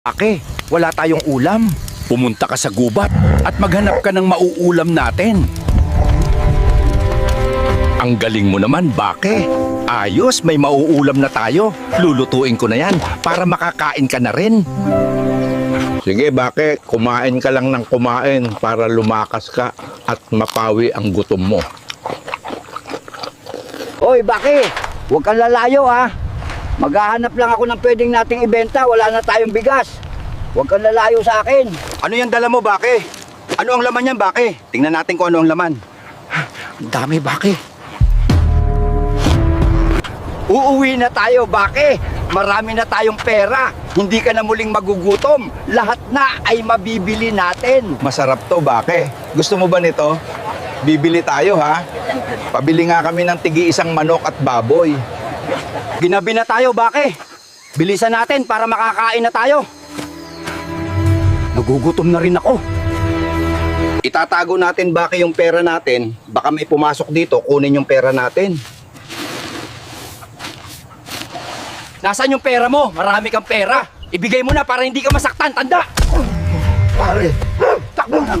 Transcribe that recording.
Ake, wala tayong ulam. Pumunta ka sa gubat at maghanap ka ng mauulam natin. Ang galing mo naman, Bake. Ayos, may mauulam na tayo. Lulutuin ko na yan para makakain ka na rin. Sige, Bake, kumain ka lang ng kumain para lumakas ka at mapawi ang gutom mo. Hoy, Baki, huwag kang lalayo ha. Maghahanap lang ako ng pwedeng nating ibenta, wala na tayong bigas. Huwag kang lalayo sa akin. Ano yung dala mo, Bake? Ano ang laman yan, Bake? Tingnan natin kung ano ang laman. Ang dami, Bake. Uuwi na tayo, Baki. Marami na tayong pera. Hindi ka na muling magugutom. Lahat na ay mabibili natin. Masarap to, Bake. Gusto mo ba nito? Bibili tayo, ha? Pabili nga kami ng tigi-isang manok at baboy. Ginabi na tayo, Baki. Bilisan natin para makakain na tayo. Nagugutom na rin ako. Itatago natin, Bake, yung pera natin. Baka may pumasok dito, kunin yung pera natin. Nasaan yung pera mo? Marami kang pera. Ibigay mo na para hindi ka masaktan. Tanda! Pare, takbo lang.